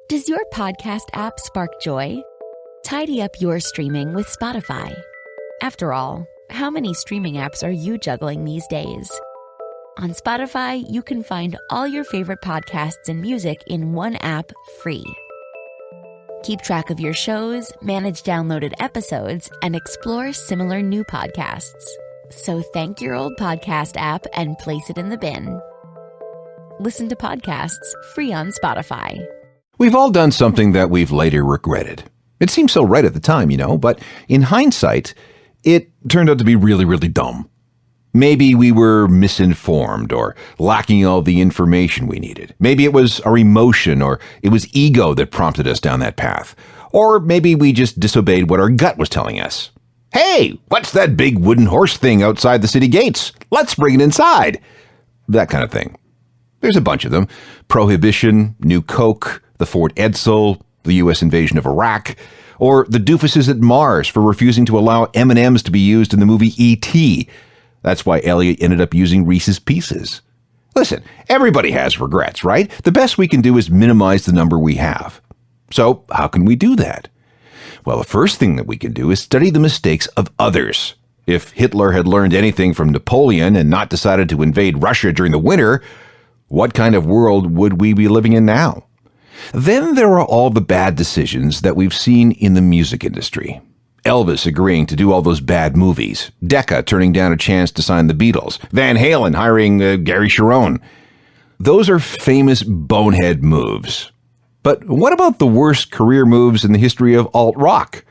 Does your podcast app spark joy? Tidy up your streaming with Spotify. After all, how many streaming apps are you juggling these days? On Spotify, you can find all your favorite podcasts and music in one app free. Keep track of your shows, manage downloaded episodes, and explore similar new podcasts. So thank your old podcast app and place it in the bin. Listen to podcasts free on Spotify. We've all done something that we've later regretted. It seemed so right at the time, but in hindsight, it turned out to be really, really dumb. Maybe we were misinformed or lacking all the information we needed. Maybe it was our emotion or it was ego that prompted us down that path. Or maybe we just disobeyed what our gut was telling us. Hey, what's that big wooden horse thing outside the city gates? Let's bring it inside. That kind of thing. There's a bunch of them. Prohibition, New Coke, the Fort Edsel, the U.S. invasion of Iraq, or the doofuses at Mars for refusing to allow M&Ms to be used in the movie E.T. That's why Elliot ended up using Reese's Pieces. Listen, everybody has regrets, right? The best we can do is minimize the number we have. So, how can we do that? Well, the first thing that we can do is study the mistakes of others. If Hitler had learned anything from Napoleon and not decided to invade Russia during the winter, what kind of world would we be living in now? Then there are all the bad decisions that we've seen in the music industry. Elvis agreeing to do all those bad movies, Decca turning down a chance to sign the Beatles, Van Halen hiring Gary Cherone. Those are famous bonehead moves. But what about the worst career moves in the history of alt-rock?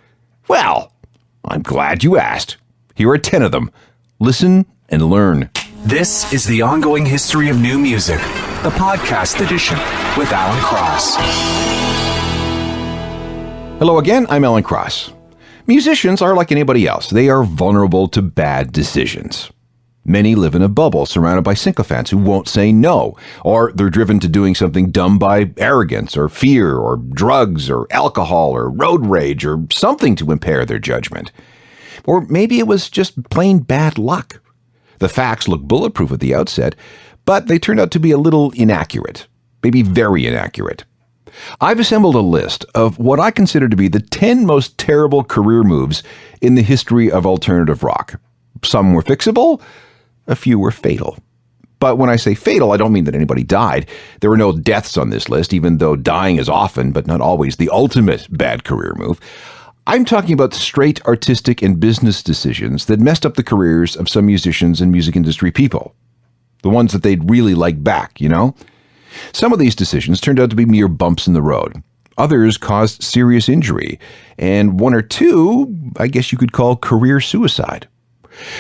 Well, I'm glad you asked. Here are 10 of them. Listen and learn. This is the Ongoing History of New Music, the podcast edition with Alan Cross. Hello again, I'm Alan Cross. Musicians are like anybody else. They are vulnerable to bad decisions. Many live in a bubble surrounded by sycophants who won't say no, or they're driven to doing something dumb by arrogance or fear or drugs or alcohol or road rage or something to impair their judgment. Or maybe it was just plain bad luck. The facts look bulletproof at the outset, but they turned out to be a little inaccurate, maybe very inaccurate. I've assembled a list of what I consider to be the 10 most terrible career moves in the history of alternative rock. Some were fixable, a few were fatal. But when I say fatal, I don't mean that anybody died. There were no deaths on this list, even though dying is often, but not always, the ultimate bad career move. I'm talking about straight artistic and business decisions that messed up the careers of some musicians and music industry people. The ones that they'd really like back, Some of these decisions turned out to be mere bumps in the road. Others caused serious injury. And one or two, I guess you could call career suicide.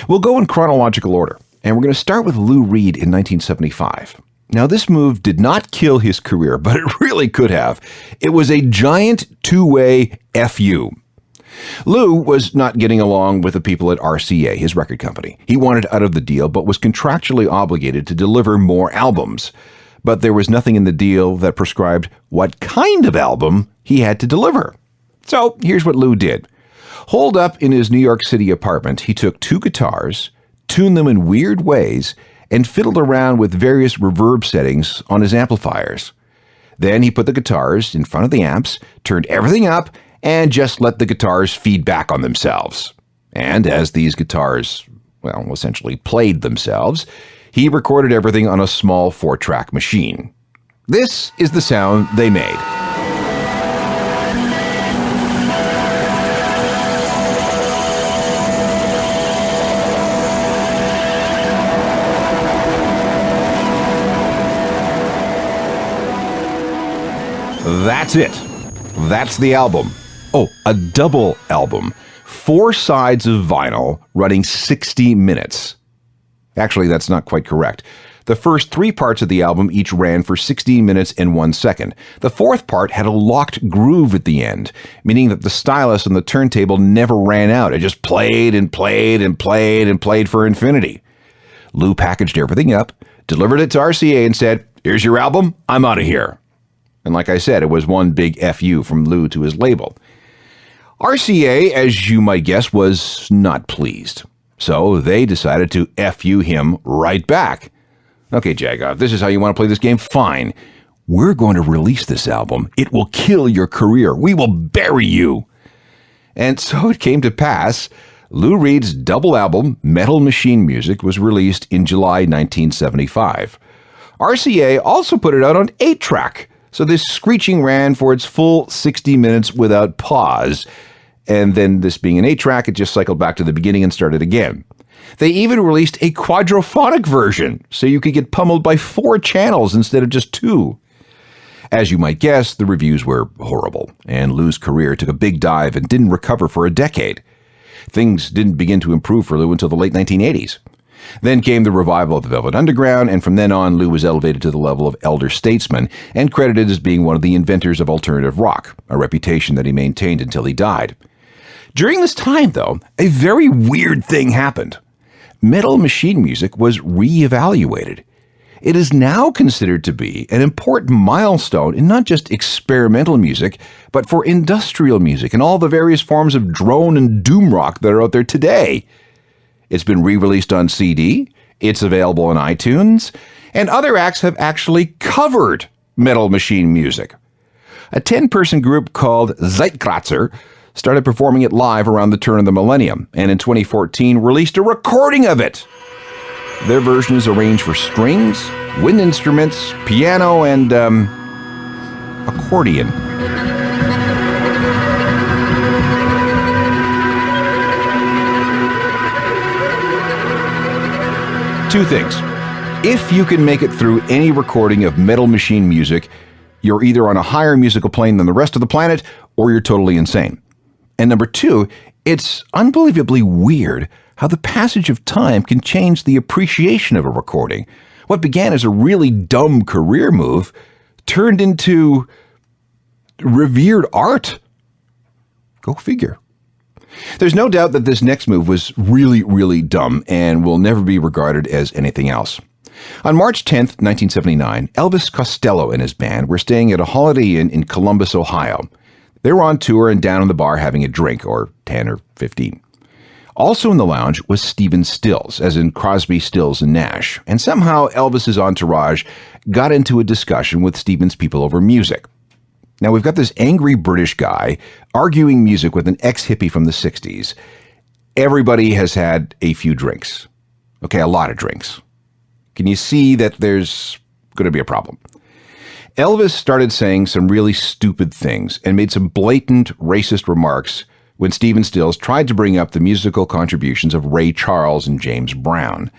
We'll go in chronological order. And we're going to start with Lou Reed in 1975. Now, this move did not kill his career, but it really could have. It was a giant two-way FU. Lou was not getting along with the people at RCA, his record company. He wanted out of the deal, but was contractually obligated to deliver more albums. But there was nothing in the deal that prescribed what kind of album he had to deliver. So here's what Lou did. Holed up in his New York City apartment, he took 2 guitars, tuned them in weird ways, and fiddled around with various reverb settings on his amplifiers. Then he put the guitars in front of the amps, turned everything up, and just let the guitars feed back on themselves. And as these guitars, essentially played themselves, he recorded everything on a small 4-track machine. This is the sound they made. That's it. That's the album. Oh, a double album. 4 sides of vinyl running 60 minutes. Actually, that's not quite correct. The first 3 parts of the album each ran for 16 minutes and 1 second. The 4th part had a locked groove at the end, meaning that the stylus on the turntable never ran out. It just played and played and played and played for infinity. Lou packaged everything up, delivered it to RCA and said, "Here's your album, I'm out of here." And like I said, it was one big FU from Lou to his label. RCA, as you might guess, was not pleased. So they decided to FU him right back. "Okay, Jagoff, this is how you want to play this game? Fine. "We're going to release this album. It will kill your career. We will bury you." And so it came to pass. Lou Reed's double album, Metal Machine Music, was released in July 1975. RCA also put it out on 8-track, so this screeching ran for its full 60 minutes without pause. And then, this being an 8-track, it just cycled back to the beginning and started again. They even released a quadraphonic version, so you could get pummeled by 4 channels instead of just 2. As you might guess, the reviews were horrible, and Lou's career took a big dive and didn't recover for a decade. Things didn't begin to improve for Lou until the late 1980s. Then came the revival of the Velvet Underground, and from then on, Lou was elevated to the level of elder statesman and credited as being one of the inventors of alternative rock, a reputation that he maintained until he died. During this time, though, a very weird thing happened. Metal Machine Music was re-evaluated. It is now considered to be an important milestone in not just experimental music, but for industrial music and all the various forms of drone and doom rock that are out there today. It's been re-released on CD, it's available on iTunes, and other acts have actually covered Metal Machine Music. A 10-person group called Zeitkratzer started performing it live around the turn of the millennium, and in 2014 released a recording of it. Their version is arranged for strings, wind instruments, piano, and accordion. Two things. If you can make it through any recording of Metal Machine Music, you're either on a higher musical plane than the rest of the planet, or you're totally insane. And number 2, it's unbelievably weird how the passage of time can change the appreciation of a recording. What began as a really dumb career move turned into revered art. Go figure. There's no doubt that this next move was really, really dumb and will never be regarded as anything else. On March 10th, 1979, Elvis Costello and his band were staying at a Holiday Inn in Columbus, Ohio. They were on tour and down in the bar having a drink, or 10 or 15. Also in the lounge was Stephen Stills, as in Crosby, Stills, and Nash, and somehow Elvis's entourage got into a discussion with Stephen's people over music. Now we've got this angry British guy arguing music with an ex-hippie from the 60s. Everybody has had a few drinks. Okay, a lot of drinks. Can you see that there's going to be a problem? Elvis started saying some really stupid things and made some blatant racist remarks when Stephen Stills tried to bring up the musical contributions of Ray Charles and James Brown.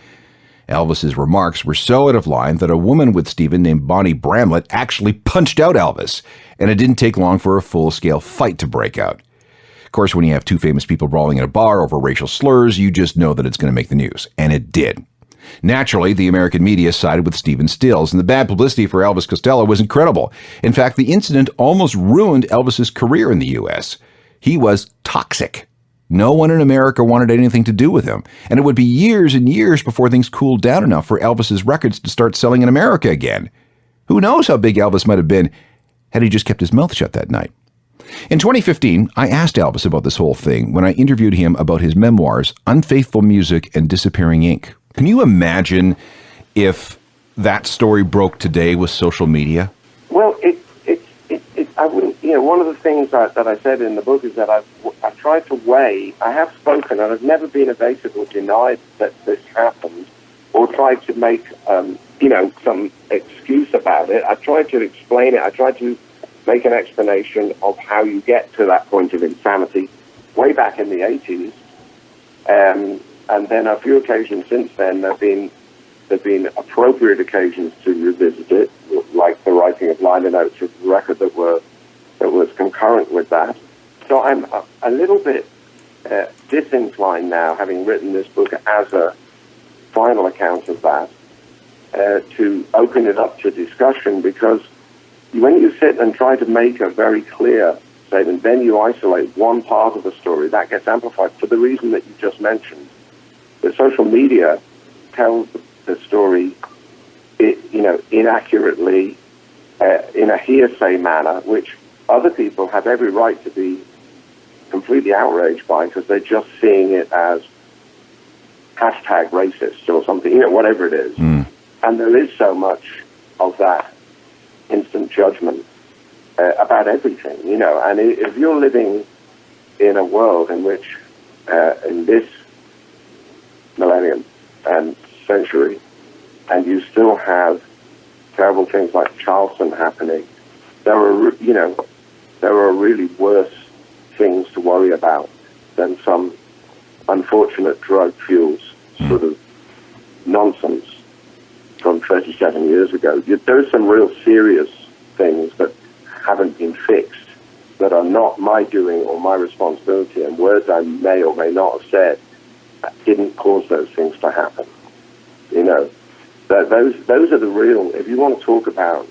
Elvis's remarks were so out of line that a woman with Stephen named Bonnie Bramlett actually punched out Elvis, and it didn't take long for a full-scale fight to break out. Of course, when you have two famous people brawling in a bar over racial slurs, you just know that it's going to make the news, and it did. Naturally, the American media sided with Stephen Stills, and the bad publicity for Elvis Costello was incredible. In fact, the incident almost ruined Elvis's career in the U.S. He was toxic. No one in America wanted anything to do with him, and it would be years and years before things cooled down enough for Elvis's records to start selling in America again. Who knows how big Elvis might have been had he just kept his mouth shut that night. In 2015, I asked Elvis about this whole thing when I interviewed him about his memoirs, Unfaithful Music and Disappearing Ink. Can you imagine if that story broke today with social media? Well, I wouldn't. One of the things that I said in the book is that I've tried to weigh. I have spoken, and I've never been evasive or denied that this happened, or tried to make some excuse about it. I tried to explain it. I tried to make an explanation of how you get to that point of insanity way back in the 80s. And then a few occasions since then, there've been appropriate occasions to revisit it, like the writing of liner notes of the record that was concurrent with that. So I'm a little bit disinclined now, having written this book as a final account of that, to open it up to discussion, because when you sit and try to make a very clear statement, then you isolate one part of the story that gets amplified for the reason that you just mentioned. The social media tells the story, inaccurately, in a hearsay manner, which other people have every right to be completely outraged by, because they're just seeing it as hashtag racist or something, whatever it is. And there is so much of that instant judgment about everything, you know. And if you're living in a world in which, in this millennium and century, and you still have terrible things like Charleston happening, there are really worse things to worry about than some unfortunate drug-fueled sort of nonsense from 37 years ago. There's some real serious things that haven't been fixed, that are not my doing or my responsibility, and words I may or may not have said didn't cause those things to happen. You know, those are the real, if you want to talk about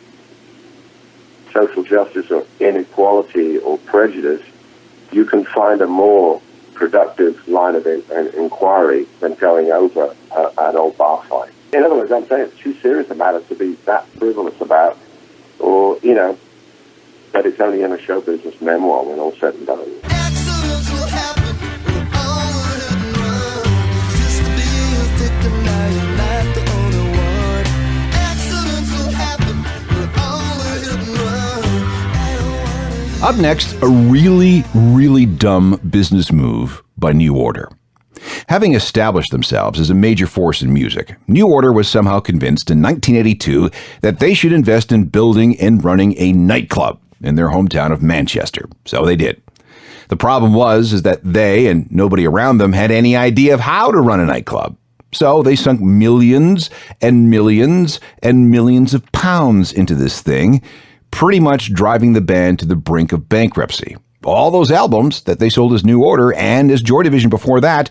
social justice or inequality or prejudice, you can find a more productive line of inquiry than going over an old bar fight. In other words, I'm saying it's too serious a matter to be that frivolous about, or, you know, that it's only in a show business memoir when all said and done. Accidents will happen with all the hit and run. Used to be a victim, now you're not the only one. Accidents will happen with all the hit and run. I don't wanna Up next, a really, really dumb business move by New Order. Having established themselves as a major force in music, New Order was somehow convinced in 1982 that they should invest in building and running a nightclub in their hometown of Manchester. So they did. The problem was that they and nobody around them had any idea of how to run a nightclub. So they sunk millions and millions and millions of pounds into this thing, pretty much driving the band to the brink of bankruptcy. All those albums that they sold as New Order and as Joy Division before that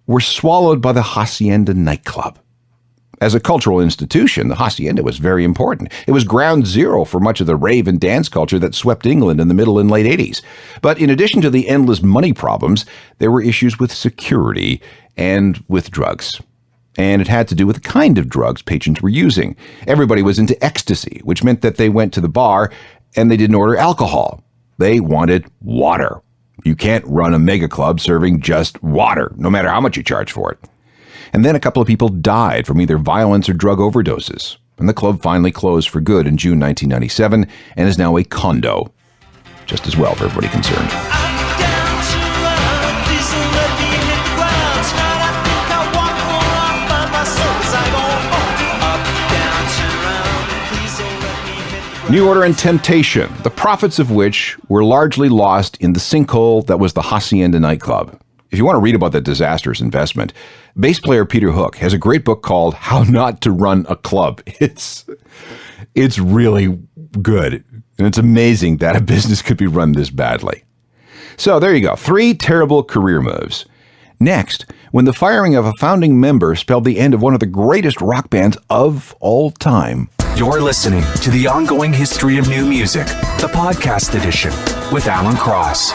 were swallowed by the Hacienda nightclub. As a cultural institution, the Hacienda was very important. It was ground zero for much of the rave and dance culture that swept England in the middle and late 80s. But in addition to the endless money problems, there were issues with security and with drugs. And it had to do with the kind of drugs patrons were using. Everybody was into ecstasy, which meant that they went to the bar and they didn't order alcohol. They wanted water. You can't run a mega club serving just water, no matter how much you charge for it. And then a couple of people died from either violence or drug overdoses. And the club finally closed for good in June 1997 and is now a condo. Just as well for everybody concerned. New Order and Temptation, the profits of which were largely lost in the sinkhole that was the Hacienda nightclub. If you want to read about that disastrous investment, bass player Peter Hook has a great book called How Not to Run a Club. It's really good, and it's amazing that a business could be run this badly. So there you go, 3 terrible career moves. Next, when the firing of a founding member spelled the end of one of the greatest rock bands of all time. You're listening to The Ongoing History of New Music, the podcast edition with Alan Cross.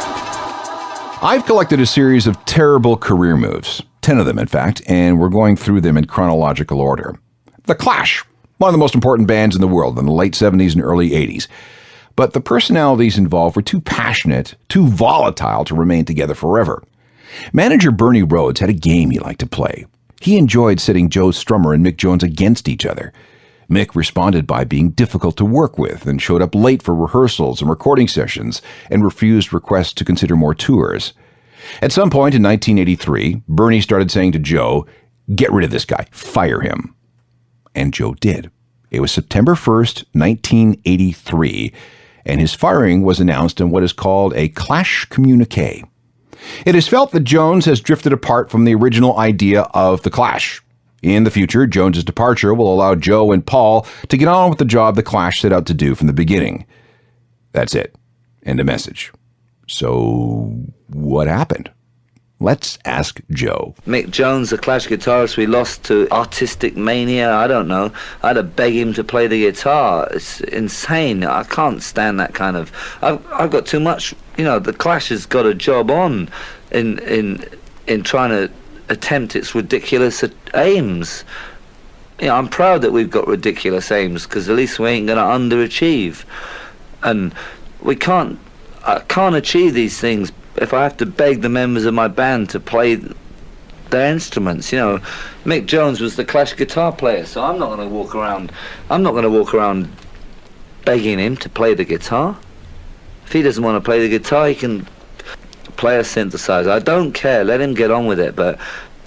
I've collected a series of terrible career moves, 10 of them in fact, and we're going through them in chronological order. The Clash, one of the most important bands in the world in the late 70s and early 80s. But the personalities involved were too passionate, too volatile to remain together forever. Manager Bernie Rhodes had a game he liked to play. He enjoyed setting Joe Strummer and Mick Jones against each other. Mick responded by being difficult to work with and showed up late for rehearsals and recording sessions and refused requests to consider more tours. At some point in 1983, Bernie started saying to Joe, "Get rid of this guy, fire him." And Joe did. It was September 1st, 1983, and his firing was announced in what is called a Clash communique. It is felt that Jones has drifted apart from the original idea of the Clash. In the future, Jones's departure will allow Joe and Paul to get on with the job the Clash set out to do from the beginning. That's it. End of message. So, what happened? Let's ask Joe. Mick Jones, the Clash guitarist, we lost to artistic mania. I don't know. I had to beg him to play the guitar. It's insane. I can't stand that kind of... I've got too much... You know, the Clash has got a job on in trying to attempt its ridiculous aims. You know, I'm proud that we've got ridiculous aims because at least we ain't going to underachieve. And I can't achieve these things if I have to beg the members of my band to play their instruments. You know, Mick Jones was the Clash guitar player, so I'm not going to walk around begging him to play the guitar. If he doesn't want to play the guitar, he can play a synthesizer. I don't care. Let him get on with it. But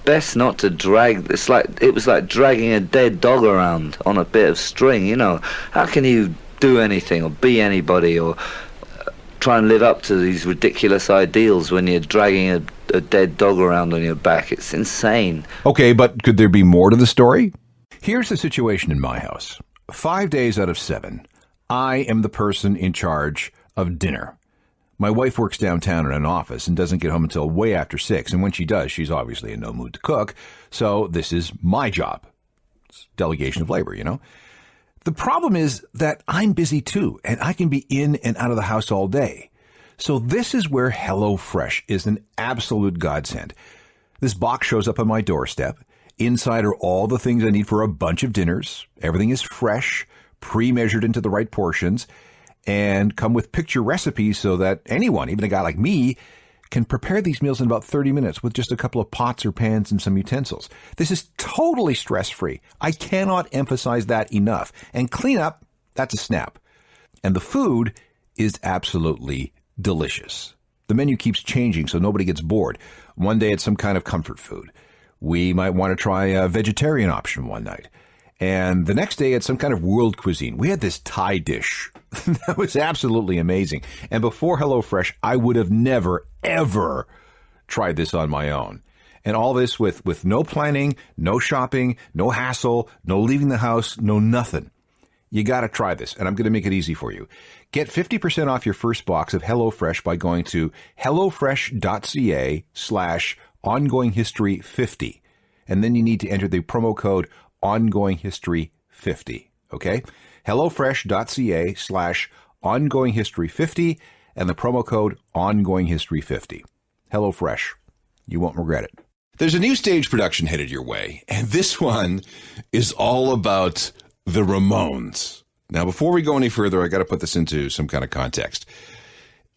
best not to drag. It was like dragging a dead dog around on a bit of string. You know, how can you do anything or be anybody or try and live up to these ridiculous ideals when you're dragging a dead dog around on your back? It's insane. Okay, but could there be more to the story? Here's the situation in my house. 5 days out of 7, I am the person in charge of dinner. My wife works downtown in an office and doesn't get home until way after 6, and when she does, she's obviously in no mood to cook, so this is my job. It's delegation of labor, you know? The problem is that I'm busy too, and I can be in and out of the house all day. So this is where HelloFresh is an absolute godsend. This box shows up on my doorstep. Inside are all the things I need for a bunch of dinners. Everything is fresh, pre-measured into the right portions, and come with picture recipes so that anyone, even a guy like me, can prepare these meals in about 30 minutes with just a couple of pots or pans and some utensils. This is totally stress-free. I cannot emphasize that enough. And cleanup, that's a snap. And the food is absolutely delicious. The menu keeps changing so nobody gets bored. One day it's some kind of comfort food. We might want to try a vegetarian option one night. And the next day it's some kind of world cuisine. We had this Thai dish that was absolutely amazing. And before HelloFresh, I would have never, ever tried this on my own. And all this with no planning, no shopping, no hassle, no leaving the house, no nothing. You got to try this, and I'm going to make it easy for you. Get 50% off your first box of HelloFresh by going to hellofresh.ca/ongoinghistory50. And then you need to enter the promo code ongoinghistory50. Okay? hellofresh.ca/ongoinghistory50 and the promo code ongoinghistory50. HelloFresh. You won't regret it. There's a new stage production headed your way, and this one is all about the Ramones. Now, before we go any further, I got to put this into some kind of context.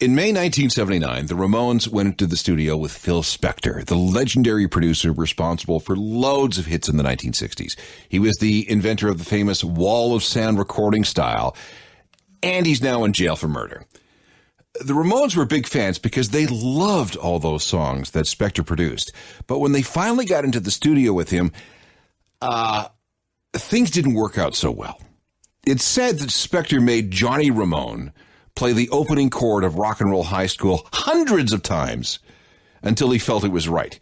In May 1979, the Ramones went into the studio with Phil Spector, the legendary producer responsible for loads of hits in the 1960s. He was the inventor of the famous wall of sound recording style, and he's now in jail for murder. The Ramones were big fans because they loved all those songs that Spector produced. But when they finally got into the studio with him, things didn't work out so well. It's said that Spector made Johnny Ramone play the opening chord of Rock and Roll High School hundreds of times until he felt it was right.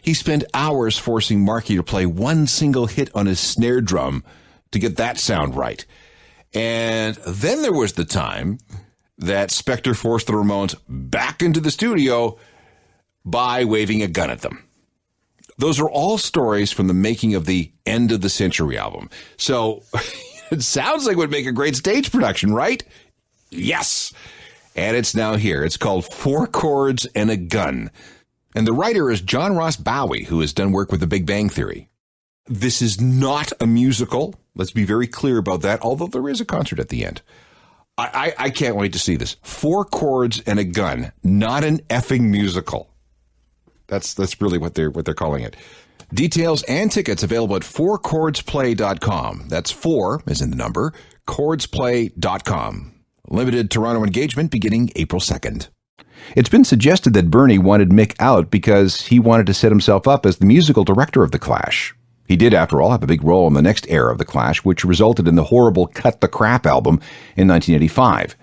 He spent hours forcing Marky to play one single hit on his snare drum to get that sound right. And then there was the time that Spector forced the Ramones back into the studio by waving a gun at them. Those are all stories from the making of the End of the Century album. So it sounds like it would make a great stage production, right? Yes. And it's now here. It's called 4 Chords and a Gun. And the writer is John Ross Bowie, who has done work with The Big Bang Theory. This is not a musical. Let's be very clear about that, although there is a concert at the end. I can't wait to see this. 4 Chords and a Gun, not an effing musical. That's really what they're calling it. Details and tickets available at 4chordsplay.com. That's 4, as in the number, chordsplay.com. Limited Toronto engagement beginning April 2nd. It's been suggested that Bernie wanted Mick out because he wanted to set himself up as the musical director of The Clash. He did, after all, have a big role in the next era of The Clash, which resulted in the horrible Cut the Crap album in 1985.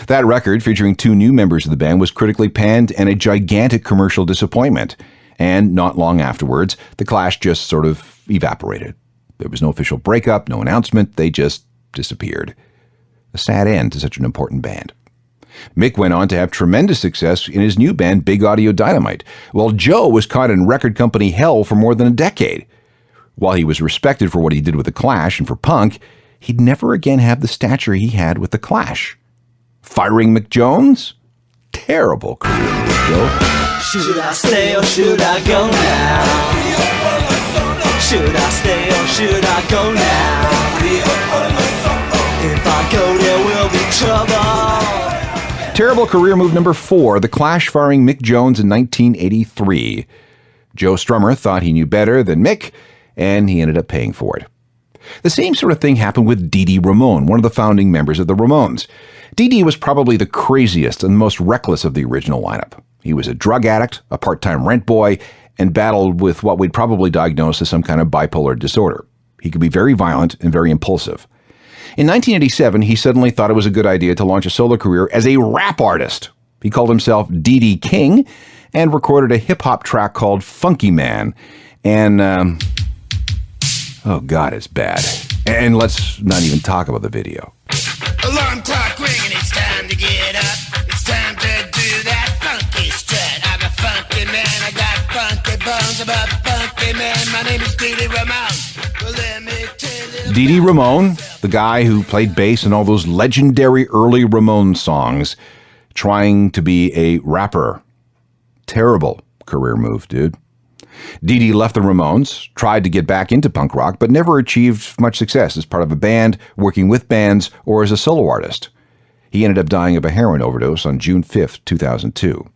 That record, featuring 2 new members of the band, was critically panned and a gigantic commercial disappointment. And not long afterwards, The Clash just sort of evaporated. There was no official breakup, no announcement, they just disappeared. A sad end to such an important band. Mick went on to have tremendous success in his new band, Big Audio Dynamite, while Joe was caught in record company hell for more than a decade. While he was respected for what he did with The Clash and for punk, he'd never again have the stature he had with The Clash. Firing Mick Jones? Terrible career with Joe. Should I stay or should I go now? Should I stay or should I go now? If I go, there will be trouble. Terrible career move number 4, The Clash firing Mick Jones in 1983. Joe Strummer thought he knew better than Mick, and he ended up paying for it. The same sort of thing happened with Dee Dee Ramone, one of the founding members of the Ramones. Dee Dee was probably the craziest and most reckless of the original lineup. He was a drug addict, a part-time rent boy, and battled with what we'd probably diagnose as some kind of bipolar disorder. He could be very violent and very impulsive. In 1987, he suddenly thought it was a good idea to launch a solo career as a rap artist. He called himself Dee Dee King and recorded a hip-hop track called Funky Man. And, oh God, it's bad. And let's not even talk about the video. Alarm clock ringing, it's time to get up. It's time to do that funky strut. I'm a funky man, I got funky bones about funky man. My name is Dee Dee Ramone. Well, let me tell you. Dee Dee Ramone, the guy who played bass in all those legendary early Ramone songs, trying to be a rapper. Terrible career move, dude. Dee Dee left the Ramones, tried to get back into punk rock, but never achieved much success as part of a band, working with bands, or as a solo artist. He ended up dying of a heroin overdose on June 5th, 2002.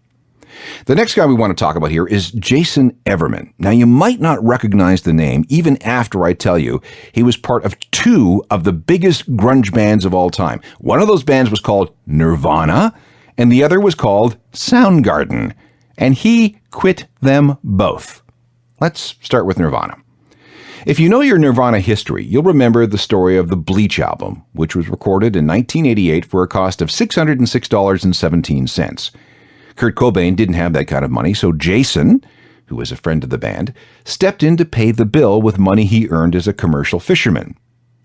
The next guy we want to talk about here is Jason Everman. Now, you might not recognize the name even after I tell you he was part of two of the biggest grunge bands of all time. One of those bands was called Nirvana, and the other was called Soundgarden. And he quit them both. Let's start with Nirvana. If you know your Nirvana history, you'll remember the story of the Bleach album, which was recorded in 1988 for a cost of $606.17. Kurt Cobain didn't have that kind of money, so Jason, who was a friend of the band, stepped in to pay the bill with money he earned as a commercial fisherman.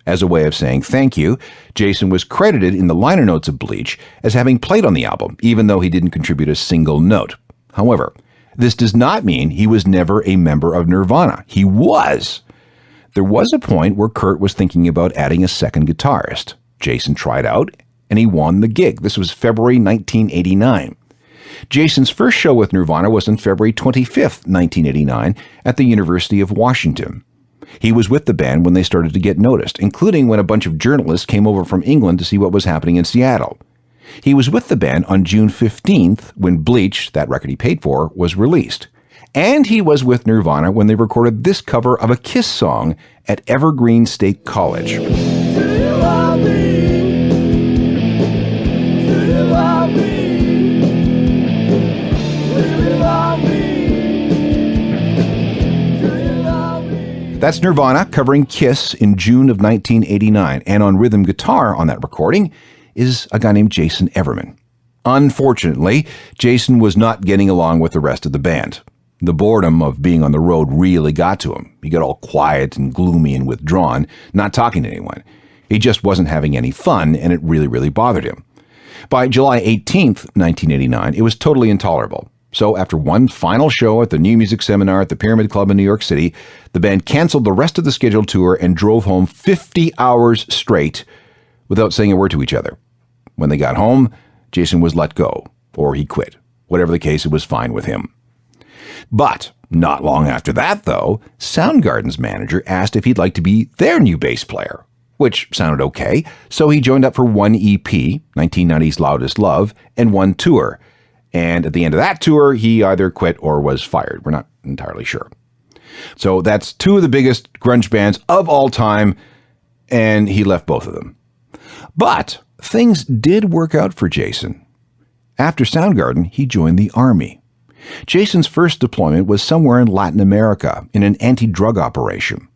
As a way of saying thank you, Jason was credited in the liner notes of Bleach as having played on the album, even though he didn't contribute a single note. However, this does not mean he was never a member of Nirvana. He was. There was a point where Kurt was thinking about adding a second guitarist. Jason tried out, and he won the gig. This was February 1989. Jason's first show with Nirvana was on February 25th, 1989, at the University of Washington. He was with the band when they started to get noticed, including when a bunch of journalists came over from England to see what was happening in Seattle. He was with the band on June 15th when Bleach, that record he paid for, was released. And he was with Nirvana when they recorded this cover of a Kiss song at Evergreen State College. That's Nirvana covering Kiss in June of 1989, and on rhythm guitar on that recording is a guy named Jason Everman. Unfortunately, Jason was not getting along with the rest of the band. The boredom of being on the road really got to him. He got all quiet and gloomy and withdrawn, not talking to anyone. He just wasn't having any fun, and it really, really bothered him. By July 18th, 1989, it was totally intolerable. So after one final show at the New Music Seminar at the Pyramid Club in New York City, the band canceled the rest of the scheduled tour and drove home 50 hours straight without saying a word to each other. When they got home, Jason was let go, or he quit. Whatever the case, it was fine with him. But not long after that, though, Soundgarden's manager asked if he'd like to be their new bass player, which sounded okay, so he joined up for one EP, 1990's Loudest Love, and one tour. And at the end of that tour, he either quit or was fired. We're not entirely sure. So that's two of the biggest grunge bands of all time, and he left both of them. But things did work out for Jason. After Soundgarden, he joined the Army. Jason's first deployment was somewhere in Latin America in an anti-drug operation.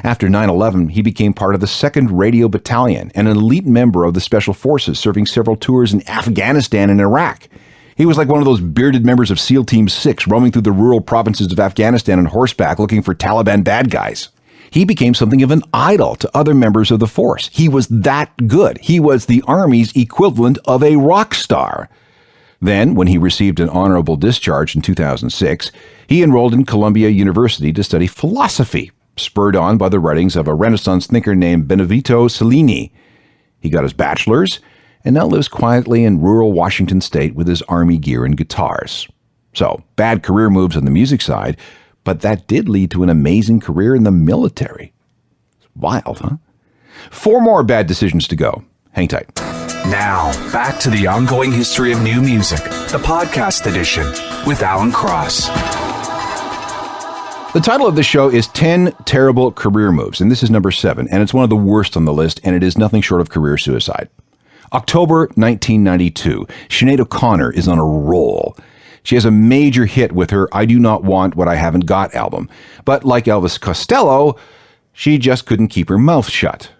After 9/11, he became part of the 2nd Radio Battalion and an elite member of the Special Forces, serving several tours in Afghanistan and Iraq. He was like one of those bearded members of SEAL Team 6 roaming through the rural provinces of Afghanistan on horseback looking for Taliban bad guys. He became something of an idol to other members of the force. He was that good. He was the Army's equivalent of a rock star. Then, when he received an honorable discharge in 2006, he enrolled in Columbia University to study philosophy, spurred on by the writings of a Renaissance thinker named Benvenuto Cellini. He got his bachelor's and now lives quietly in rural Washington state with his Army gear and guitars. So, bad career moves on the music side, but that did lead to an amazing career in the military. It's wild, huh? 4 more bad decisions to go. Hang tight. Now, back to the ongoing history of new music, the podcast edition with Alan Cross. The title of the show is 10 Terrible Career Moves, and this is number 7, and it's one of the worst on the list, and it is nothing short of career suicide. October 1992, Sinead O'Connor is on a roll. She has a major hit with her I Do Not Want What I Haven't Got album, but like Elvis Costello, she just couldn't keep her mouth shut.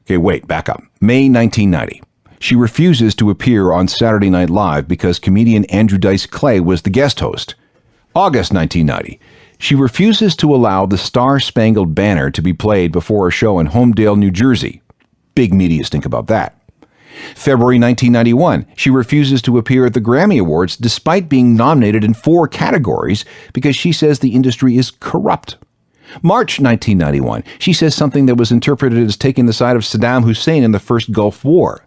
Okay, wait, back up. May 1990. She refuses to appear on Saturday Night Live because comedian Andrew Dice Clay was the guest host. August 1990. She refuses to allow the Star-Spangled Banner to be played before a show in Homedale, New Jersey. Big media stink about that. February 1991. She refuses to appear at the Grammy Awards despite being nominated in 4 categories because she says the industry is corrupt. March 1991. She says something that was interpreted as taking the side of Saddam Hussein in the First Gulf War.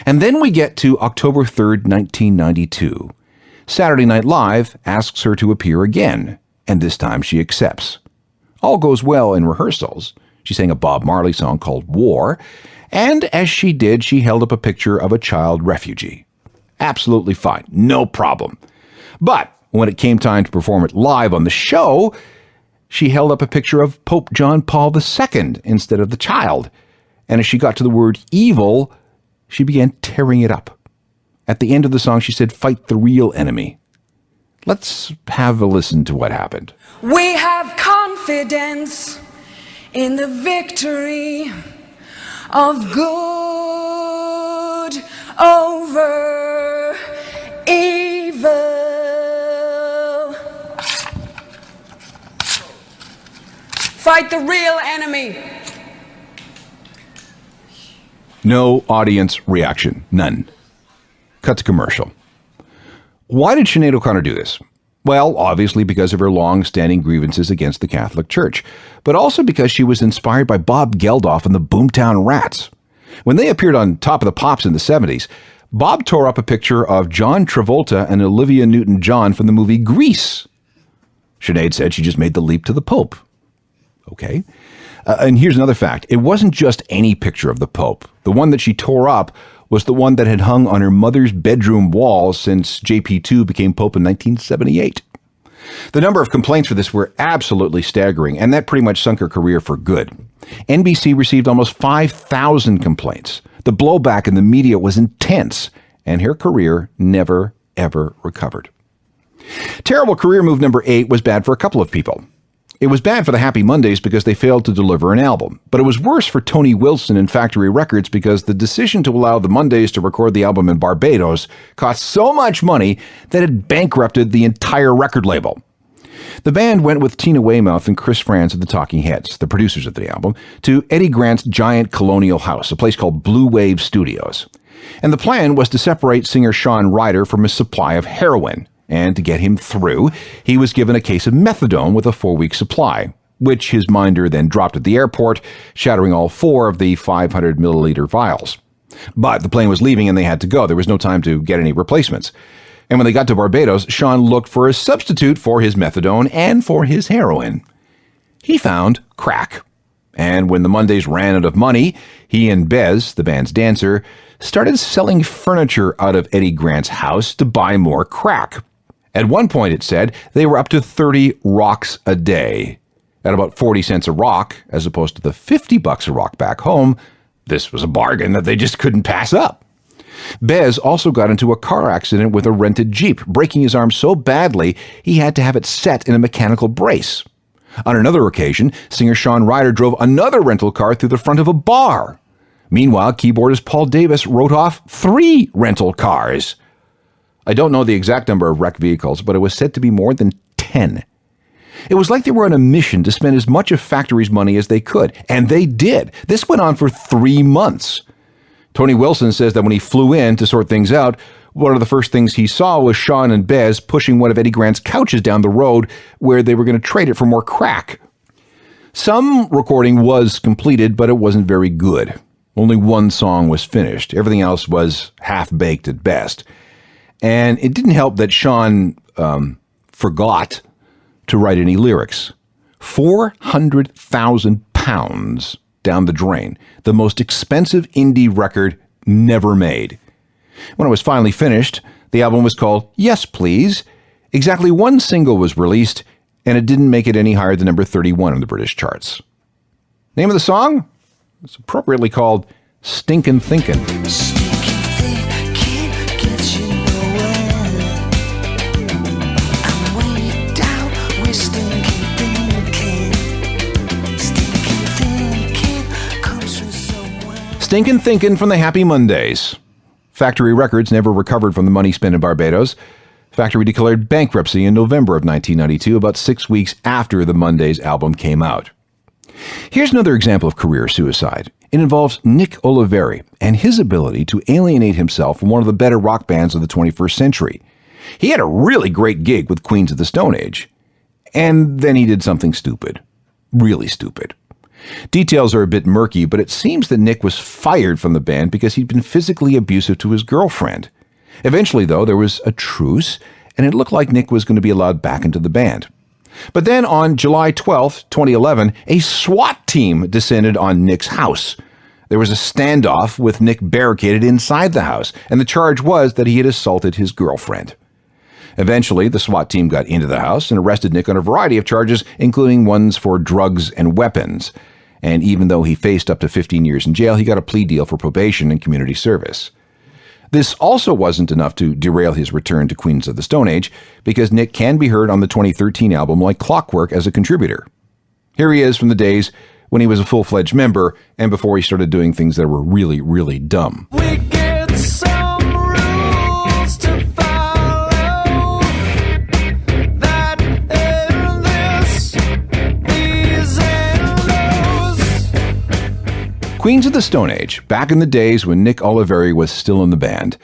And then we get to October 3rd, 1992. Saturday Night Live asks her to appear again, and this time she accepts. All goes well in rehearsals. She sang a Bob Marley song called War, and as she did, she held up a picture of a child refugee. Absolutely fine, no problem. But when it came time to perform it live on the show, she held up a picture of Pope John Paul II instead of the child, and as she got to the word evil, she began tearing it up. At the end of the song, she said, "Fight the real enemy." Let's have a listen to what happened. We have confidence in the victory of good over evil. Fight the real enemy. No audience reaction. None. Cut to commercial. Why did Sinead O'Connor do this? Well, obviously because of her long-standing grievances against the Catholic Church, but also because she was inspired by Bob Geldof and the Boomtown Rats. When they appeared on Top of the Pops in the 70s, Bob tore up a picture of John Travolta and Olivia Newton-John from the movie Grease. Sinead said she just made the leap to the Pope. Okay. And here's another fact. It wasn't just any picture of the Pope. The one that she tore up was the one that had hung on her mother's bedroom wall since JP2 became Pope in 1978. The number of complaints for this were absolutely staggering, and that pretty much sunk her career for good. NBC received almost 5,000 complaints. The blowback in the media was intense, and her career never, ever recovered. Terrible career move number 8 was bad for a couple of people. It was bad for the Happy Mondays because they failed to deliver an album, but it was worse for Tony Wilson and Factory Records because the decision to allow the Mondays to record the album in Barbados cost so much money that it bankrupted the entire record label. The band went with Tina Weymouth and Chris Frantz of the Talking Heads, the producers of the album, to Eddie Grant's giant colonial house, a place called Blue Wave Studios. And the plan was to separate singer Shawn Ryder from his supply of heroin. And to get him through, he was given a case of methadone with a 4-week supply, which his minder then dropped at the airport, shattering all 4 of the 500 milliliter vials. But the plane was leaving and they had to go. There was no time to get any replacements. And when they got to Barbados, Shawn looked for a substitute for his methadone and for his heroin. He found crack. And when the Mondays ran out of money, he and Bez, the band's dancer, started selling furniture out of Eddie Grant's house to buy more crack. At one point, it said, they were up to 30 rocks a day. At about 40 cents a rock, as opposed to the $50 a rock back home, this was a bargain that they just couldn't pass up. Bez also got into a car accident with a rented Jeep, breaking his arm so badly he had to have it set in a mechanical brace. On another occasion, singer Shawn Ryder drove another rental car through the front of a bar. Meanwhile, keyboardist Paul Davis wrote off 3 rental cars. I don't know the exact number of wrecked vehicles, but it was said to be more than 10. It was like they were on a mission to spend as much of Factory's money as they could, and they did. This went on for 3 months. Tony Wilson says that when he flew in to sort things out, one of the first things he saw was Shawn and Bez pushing one of Eddie Grant's couches down the road where they were going to trade it for more crack. Some recording was completed, but it wasn't very good. Only 1 song was finished. Everything else was half-baked at best. And it didn't help that Shawn forgot to write any lyrics. 400,000 pounds down the drain. The most expensive indie record never made. When it was finally finished, the album was called Yes Please. Exactly 1 single was released, and it didn't make it any higher than number 31 on the British charts. Name of the song? It's appropriately called Stinkin' Thinkin'. Stinkin' Thinkin' from the Happy Mondays. Factory Records never recovered from the money spent in Barbados. Factory declared bankruptcy in November of 1992, about 6 weeks after the Mondays album came out. Here's another example of career suicide. It involves Nick Oliveri and his ability to alienate himself from one of the better rock bands of the 21st century. He had a really great gig with Queens of the Stone Age. And then he did something stupid. Really stupid. Details are a bit murky, but it seems that Nick was fired from the band because he'd been physically abusive to his girlfriend. Eventually, though, there was a truce, and it looked like Nick was going to be allowed back into the band. But then on July 12th, 2011, a SWAT team descended on Nick's house. There was a standoff with Nick barricaded inside the house, and the charge was that he had assaulted his girlfriend. Eventually, the SWAT team got into the house and arrested Nick on a variety of charges, including ones for drugs and weapons. And even though he faced up to 15 years in jail, he got a plea deal for probation and community service. This also wasn't enough to derail his return to Queens of the Stone Age, because Nick can be heard on the 2013 album Like Clockwork as a contributor. Here he is from the days when he was a full-fledged member and before he started doing things that were really, really dumb. We get some rules to follow that in this, these and those. Queens of the Stone Age, back in the days when Nick Oliveri was still in the band.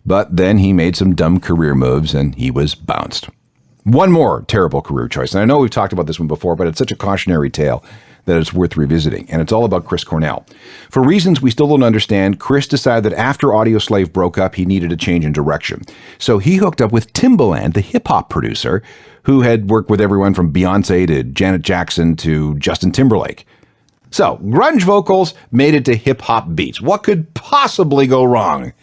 But then he made some dumb career moves and he was bounced. One more terrible career choice, and I know we've talked about this one before, but it's such a cautionary tale that it's worth revisiting, and it's all about Chris Cornell. For reasons we still don't understand, Chris decided that after Audioslave broke up, he needed a change in direction. So he hooked up with Timbaland, the hip-hop producer, who had worked with everyone from Beyonce to Janet Jackson to Justin Timberlake. So, grunge vocals made it to hip-hop beats. What could possibly go wrong?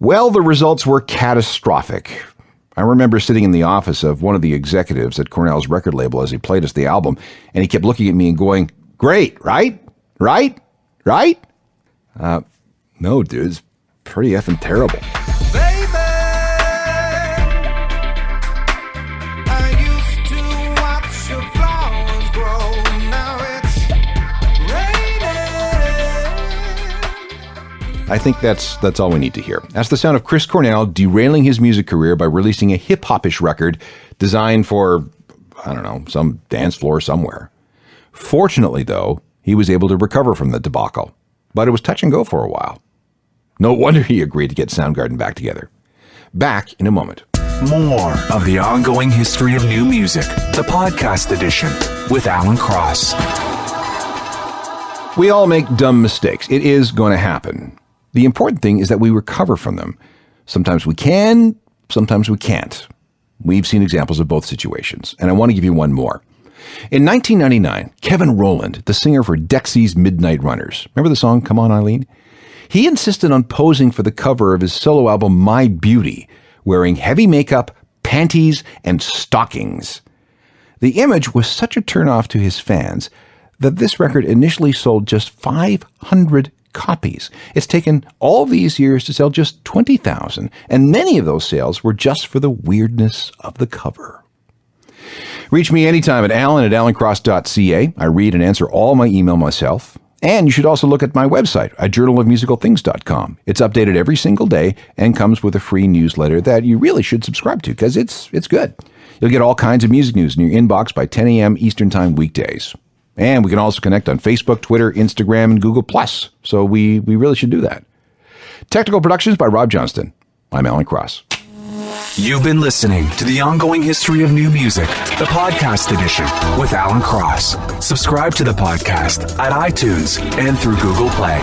Well, the results were catastrophic. I remember sitting in the office of one of the executives at Cornell's record label as he played us the album, and he kept looking at me and going, "Great, right? Right? Right?" No, dude, it's pretty effing terrible. Baby, I used to watch your flowers grow. Now it's raining. I think that's all we need to hear. That's the sound of Chris Cornell derailing his music career by releasing a hip-hop-ish record designed for, I don't know, some dance floor somewhere. Fortunately, though, he was able to recover from the debacle, but it was touch and go for a while. No wonder he agreed to get Soundgarden back together. Back in a moment. More of the ongoing history of new music, the podcast edition with Alan Cross. We all make dumb mistakes. It is going to happen. The important thing is that we recover from them. Sometimes we can, sometimes we can't. We've seen examples of both situations, and I want to give you one more. In 1999, Kevin Rowland, the singer for Dexy's Midnight Runners, remember the song Come On Eileen? He insisted on posing for the cover of his solo album My Beauty, wearing heavy makeup, panties, and stockings. The image was such a turnoff to his fans that this record initially sold just 500 copies. It's taken all these years to sell just 20,000, and many of those sales were just for the weirdness of the cover. Reach me anytime at alan@alancross.ca. I read and answer all my email myself. And you should also look at my website at journalofmusicalthings.com. It's updated every single day and comes with a free newsletter that you really should subscribe to because it's good. You'll get all kinds of music news in your inbox by 10 a.m. Eastern Time weekdays. And we can also connect on Facebook, Twitter, Instagram, and Google+. So we really should do that. Technical Productions by Rob Johnston. I'm Alan Cross. You've been listening to the ongoing history of new music, the podcast edition with Alan Cross. Subscribe to the podcast at iTunes and through Google Play.